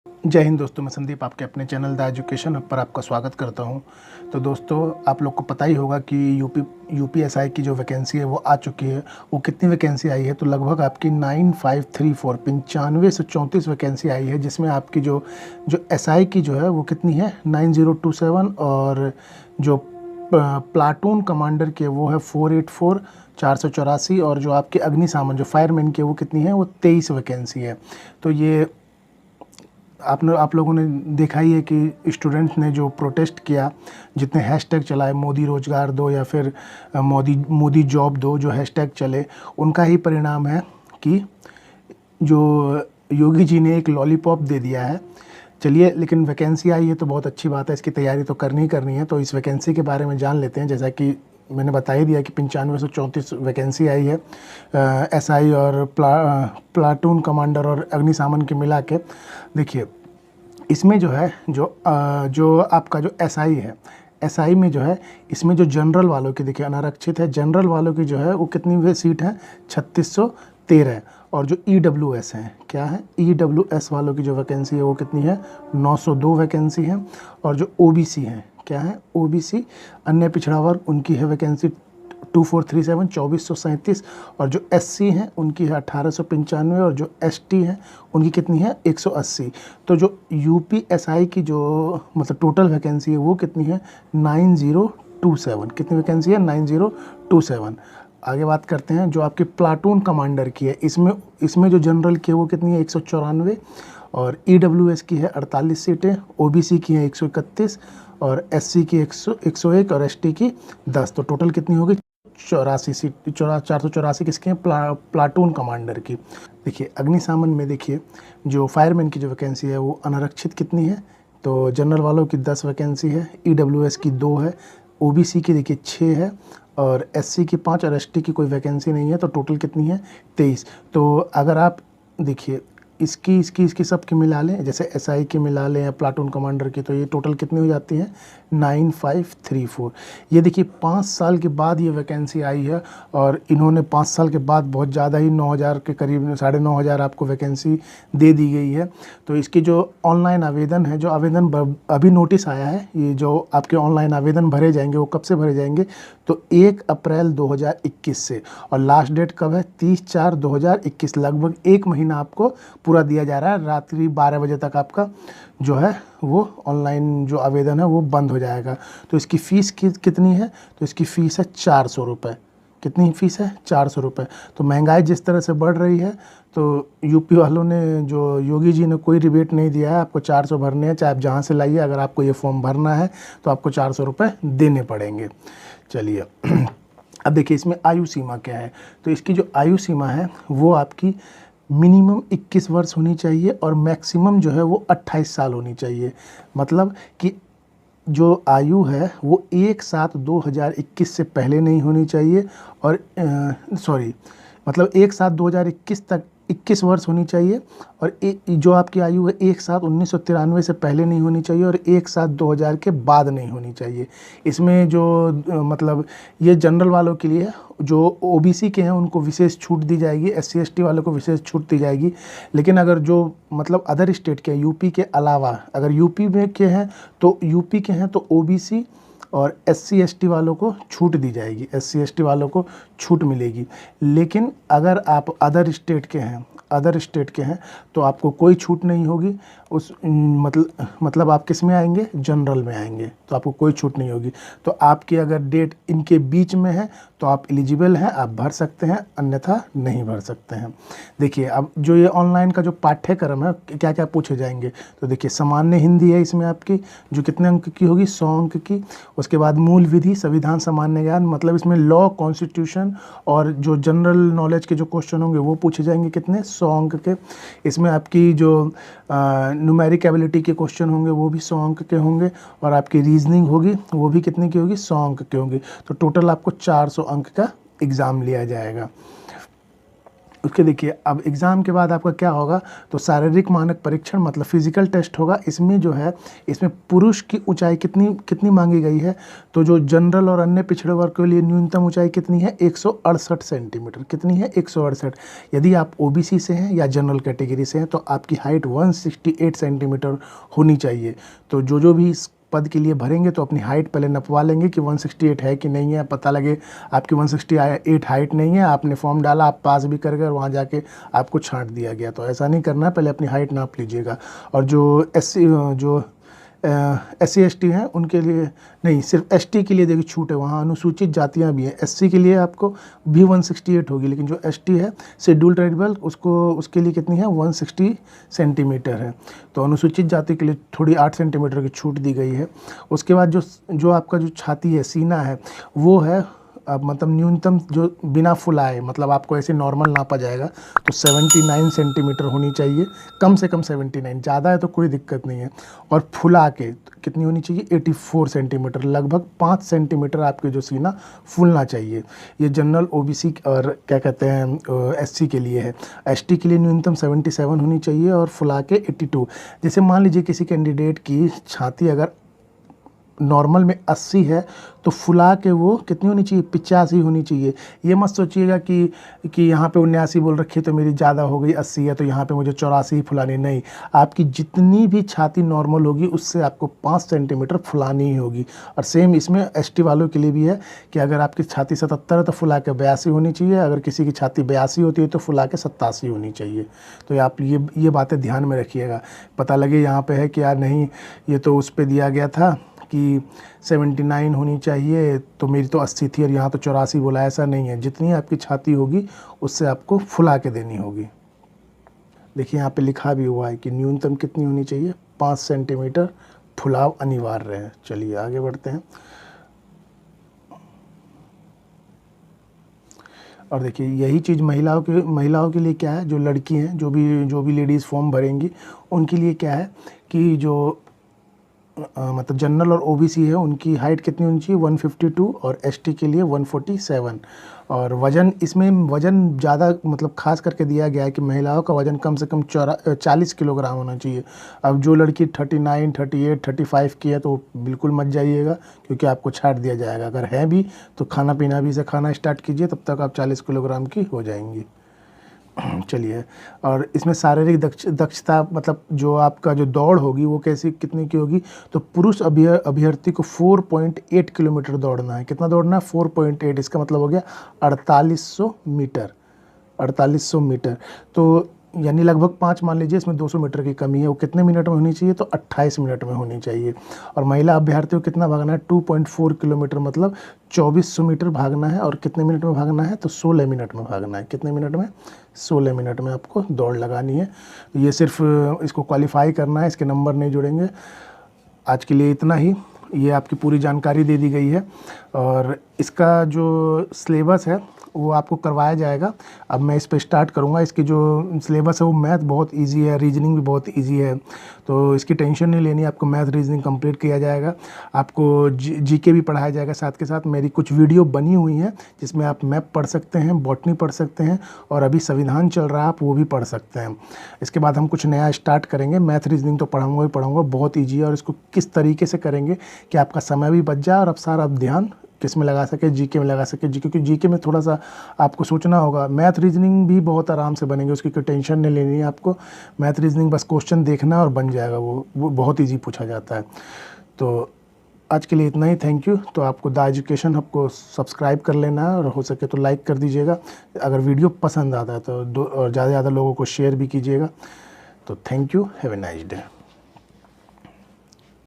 जय हिंद दोस्तों, मैं संदीप आपके अपने चैनल द एजुकेशन हब पर आपका स्वागत करता हूं। तो दोस्तों, आप लोग को पता ही होगा कि यूपीएसआई की जो वैकेंसी है वो आ चुकी है। वो कितनी वैकेंसी आई है? तो लगभग आपकी 9534 9534 वैकेंसी आई है, जिसमें आपकी जो एसआई की जो है वो कितनी है 9027, और जो प्लाटून कमांडर के वो है 484 484, और जो आपके अग्निशामन जो फायरमैन के वो कितनी है, वो 23 वैकेंसी है। तो ये आप लोगों ने देखा ही है कि स्टूडेंट्स ने जो प्रोटेस्ट किया, जितने हैशटैग चलाए, मोदी रोजगार दो या फिर मोदी जॉब दो, जो हैशटैग चले, उनका ही परिणाम है कि जो योगी जी ने एक लॉलीपॉप दे दिया है। चलिए, लेकिन वैकेंसी आई है तो बहुत अच्छी बात है, इसकी तैयारी तो करनी ही करनी है। तो इस वैकेंसी के बारे में जान लेते हैं। जैसा कि मैंने बता ही दिया कि 9534 वैकेंसी आई है एसआई और प्लाटून कमांडर और अग्निशामन के मिला के। देखिए, इसमें जो है जो आपका जो एसआई है, एसआई में जो है, इसमें जो जनरल वालों की, देखिए अनारक्षित है, जनरल वालों की जो है वो कितनी वे सीट है 3613। और जो ईडब्ल्यूएस हैं, क्या है, ईडब्ल्यूएस वालों की जो वैकेंसी है वो कितनी है 902 वैकेंसी है। और जो ओबीसी हैं, क्या है, ओबीसी अन्य पिछड़ा वर्ग, उनकी है वैकेंसी 2437 2437। और जो एससी हैं उनकी है 1895, और जो एसटी हैं उनकी कितनी है 180। तो जो यूपीएसआई की जो मतलब टोटल वैकेंसी है वो कितनी है 9027। कितनी वैकेंसी है 9027। आगे बात करते हैं जो आपके प्लाटून कमांडर की है। इसमें जो जनरल की है वो कितनी है 194, और ईडब्ल्यूएस की है 48 सीटें, ओबीसी की है 131, और एससी की 101, और एसटी की 10। तो टोटल कितनी होगी 84 सीट, 484 किसके हैं, प्लाटून कमांडर की। देखिए, अग्निशामन में देखिए जो फायरमैन की जो वैकेंसी है वो अनारक्षित कितनी है, तो जनरल वालों की 10 वैकेंसी है, ईडब्ल्यूएस की 2 है, ओबीसी की देखिए 6 है, और एससी की 5, और एसटी की कोई वैकेंसी नहीं है। तो टोटल कितनी है 23। तो अगर आप देखिए इसकी सब की मिला लें, जैसे एसआई की मिला लें या प्लाटून कमांडर की, तो ये टोटल कितनी हो जाती है 9534। ये देखिए 5 साल के बाद ये वैकेंसी आई है, और इन्होंने 5 साल के बाद बहुत ज़्यादा ही 9000 के करीब, 9500 आपको वैकेंसी दे दी गई है। तो इसकी जो ऑनलाइन आवेदन है, जो आवेदन अभी नोटिस आया है, ये जो आपके ऑनलाइन आवेदन भरे जाएंगे वो कब से भरे जाएंगे, तो 1 अप्रैल 2021 से। और लास्ट डेट कब है 30/4/2021। लगभग 1 महीना आपको पूरा दिया जा रहा है। रात्रि 12 बजे तक आपका जो है वो ऑनलाइन जो आवेदन है वो बंद हो जाएगा। तो इसकी फ़ीस कितनी है, तो इसकी फ़ीस है 400 रुपये। कितनी फ़ीस है 400 रुपये। तो महंगाई जिस तरह से बढ़ रही है, तो यूपी वालों ने, जो योगी जी ने कोई रिबेट नहीं दिया है, आपको 400 भरने हैं, चाहे आप जहाँ से लाइए। अगर आपको ये फॉर्म भरना है तो आपको 400 रुपये देने पड़ेंगे। चलिए अब देखिए इसमें आयु सीमा क्या है। तो इसकी जो आयु सीमा है वो आपकी मिनिमम 21 वर्ष होनी चाहिए, और मैक्सिमम जो है वो 28 साल होनी चाहिए। मतलब कि जो आयु है वो 1/7/2021 से पहले नहीं होनी चाहिए, और मतलब 1/7/2021 तक 21 वर्ष होनी चाहिए। और जो आपकी आयु है 1/7/1993 से पहले नहीं होनी चाहिए, और 1/7/2000 के बाद नहीं होनी चाहिए। इसमें जो मतलब ये जनरल वालों के लिए है। जो ओबीसी के हैं उनको विशेष छूट दी जाएगी, एससी एसटी वालों को विशेष छूट दी जाएगी। लेकिन अगर जो मतलब अदर स्टेट के, यूपी के अलावा, अगर यूपी में के हैं तो ओबीसी और एससी एसटी वालों को छूट दी जाएगी, एससी एसटी वालों को छूट मिलेगी। लेकिन अगर आप अदर स्टेट के हैं तो आपको कोई छूट नहीं होगी। उस मतलब आप किस में आएंगे, जनरल में आएंगे, तो आपको कोई छूट नहीं होगी। तो आपकी अगर डेट इनके बीच में है तो आप एलिजिबल हैं, आप भर सकते हैं, अन्यथा नहीं भर सकते हैं। देखिए, अब जो ये ऑनलाइन का जो पाठ्यक्रम है, क्या क्या पूछे जाएंगे, तो देखिए सामान्य हिंदी है इसमें आपकी, जो कितने अंक की होगी 100 अंक की। उसके बाद मूल विधि, संविधान, सामान्य ज्ञान, मतलब इसमें लॉ, कॉन्स्टिट्यूशन और जो जनरल नॉलेज के जो क्वेश्चन होंगे वो पूछे जाएंगे, कितने 100 अंक के। इसमें आपकी जो न्यूमेरिक एबिलिटी के क्वेश्चन होंगे वो भी 100 अंक के होंगे, और आपकी रीजनिंग होगी वो भी कितने की होगी 100 अंक की होंगी। तो टोटल आपको 400 अंक का एग्ज़ाम लिया जाएगा। उसके देखिए अब एग्ज़ाम के बाद आपका क्या होगा, तो शारीरिक मानक परीक्षण मतलब फिजिकल टेस्ट होगा। इसमें जो है, इसमें पुरुष की ऊंचाई कितनी मांगी गई है, तो जो जनरल और अन्य पिछड़े वर्ग के लिए न्यूनतम ऊंचाई कितनी है, 168 सेंटीमीटर। कितनी है, 168। यदि आप ओबीसी से हैं या जनरल कैटेगरी से हैं तो आपकी हाइट 168 सेंटीमीटर होनी चाहिए। तो जो भी इस पद के लिए भरेंगे तो अपनी हाइट पहले नपवा लेंगे कि 168 है कि नहीं है। पता लगे आपकी 168 हाइट नहीं है, आपने फॉर्म डाला, आप पास भी कर गए और वहाँ जाके आपको छांट दिया गया, तो ऐसा नहीं करना है, पहले अपनी हाइट नाप लीजिएगा। और जो SC ST हैं उनके लिए नहीं, सिर्फ ST के लिए देखिए छूट है, वहाँ अनुसूचित जातियाँ भी हैं। SC के लिए आपको भी 168 होगी, लेकिन जो ST है शेड्यूल ट्राइबल उसके लिए कितनी है, 160 सेंटीमीटर है। तो अनुसूचित जाति के लिए थोड़ी 8 सेंटीमीटर की छूट दी गई है। उसके बाद जो आपका जो छाती है, सीना है, वो है अब मतलब न्यूनतम जो बिना फुलाए, मतलब आपको ऐसे नॉर्मल नापा जाएगा तो 79 सेंटीमीटर होनी चाहिए, कम से कम 79, ज़्यादा है तो कोई दिक्कत नहीं है। और फुला के कितनी होनी चाहिए, 84 सेंटीमीटर, लगभग 5 सेंटीमीटर आपके जो सीना फूलना चाहिए। ये जनरल OBC और क्या कहते हैं SC के लिए है। ST के लिए न्यूनतम 77 होनी चाहिए और फुला के 82। जैसे मान लीजिए किसी कैंडिडेट की छाती अगर नॉर्मल में 80 है तो फुला के वो कितनी होनी चाहिए, 85 होनी चाहिए। ये मत सोचिएगा कि यहाँ पे 79 बोल रखी है तो मेरी ज़्यादा हो गई, 80 है तो यहाँ पे मुझे 84 ही फुलानी, नहीं, आपकी जितनी भी छाती नॉर्मल होगी उससे आपको 5 सेंटीमीटर फुलानी ही होगी। और सेम इसमें ST वालों के लिए भी है कि अगर आपकी छाती 77 है तो फुला के 82 होनी चाहिए, अगर किसी की छाती 82 होती है तो फुला के 87 होनी चाहिए। तो आप ये बातें ध्यान में रखिएगा। पता लगे यहाँ पे है कि यार नहीं, ये तो उस पर दिया गया था कि 79 होनी चाहिए तो मेरी तो 80 थी और यहाँ तो 84 बोला, ऐसा नहीं है। जितनी आपकी छाती होगी उससे आपको फुला के देनी होगी। देखिए यहाँ पे लिखा भी हुआ है कि न्यूनतम कितनी होनी चाहिए, 5 सेंटीमीटर फुलाव अनिवार्य है। चलिए आगे बढ़ते हैं। और देखिए यही चीज़ महिलाओं के लिए क्या है, जो लड़की हैं, जो भी लेडीज़ फॉर्म भरेंगी उनके लिए क्या है कि जो मतलब जनरल और OBC है उनकी हाइट कितनी होनी चाहिए, 152 और ST के लिए 147। और वज़न, इसमें वज़न ज़्यादा मतलब खास करके दिया गया है कि महिलाओं का वज़न कम से कम 40 किलोग्राम होना चाहिए। अब जो लड़की 39, 38, 35 की है तो बिल्कुल मत जाइएगा क्योंकि आपको छाट दिया जाएगा। अगर है भी तो खाना पीना भी से खाना स्टार्ट कीजिए, तब तक आप 40 किलोग्राम की हो जाएंगी। चलिए, और इसमें शारीरिक दक्षता मतलब जो आपका जो दौड़ होगी वो कितनी की होगी, तो पुरुष अभ्यर्थी को 4.8 किलोमीटर दौड़ना है। कितना दौड़ना है, 4.8, इसका मतलब हो गया 4800 मीटर। 4800 मीटर तो यानी लगभग 5 मान लीजिए, इसमें 200 मीटर की कमी है, वो कितने मिनट में होनी चाहिए, तो 28 मिनट में होनी चाहिए। और महिला अभ्यर्थी को कितना भागना है, 2.4 किलोमीटर मतलब 2400 मीटर भागना है। और कितने मिनट में भागना है, तो 16 मिनट में भागना है। कितने मिनट में, 16 मिनट में आपको दौड़ लगानी है। ये सिर्फ इसको क्वालिफाई करना है, इसके नंबर नहीं जुड़ेंगे। आज के लिए इतना ही, ये आपकी पूरी जानकारी दे दी गई है। और इसका जो सिलेबस है वो आपको करवाया जाएगा। अब मैं इस पे स्टार्ट करूँगा। इसकी जो सिलेबस है वो मैथ बहुत इजी है, रीजनिंग भी बहुत इजी है, तो इसकी टेंशन नहीं लेनी। आपको मैथ रीजनिंग कंप्लीट किया जाएगा, आपको जीके भी पढ़ाया जाएगा। साथ के साथ मेरी कुछ वीडियो बनी हुई हैं जिसमें आप मैप पढ़ सकते हैं, बॉटनी पढ़ सकते हैं, और अभी संविधान चल रहा है आप वो भी पढ़ सकते हैं। इसके बाद हम कुछ नया स्टार्ट करेंगे। मैथ रीजनिंग तो पढ़ाऊँगा ही पढ़ाऊँगा, बहुत ईजी है। और इसको किस तरीके से करेंगे कि आपका समय भी बच जाए और आप सारा ध्यान किस में लगा सके, जीके में लगा सके। क्योंकि जीके में थोड़ा सा आपको सोचना होगा। मैथ रीजनिंग भी बहुत आराम से बनेंगे, उसकी कोई टेंशन नहीं लेनी है आपको। मैथ रीजनिंग बस क्वेश्चन देखना और बन जाएगा, वो बहुत इजी पूछा जाता है। तो आज के लिए इतना ही, थैंक यू। तो आपको द एजुकेशन आपको सब्सक्राइब कर लेना है और हो सके तो लाइक कर दीजिएगा। अगर वीडियो पसंद आता है तो और ज़्यादा से ज़्यादा लोगों को शेयर भी कीजिएगा। तो thank you, have a nice day.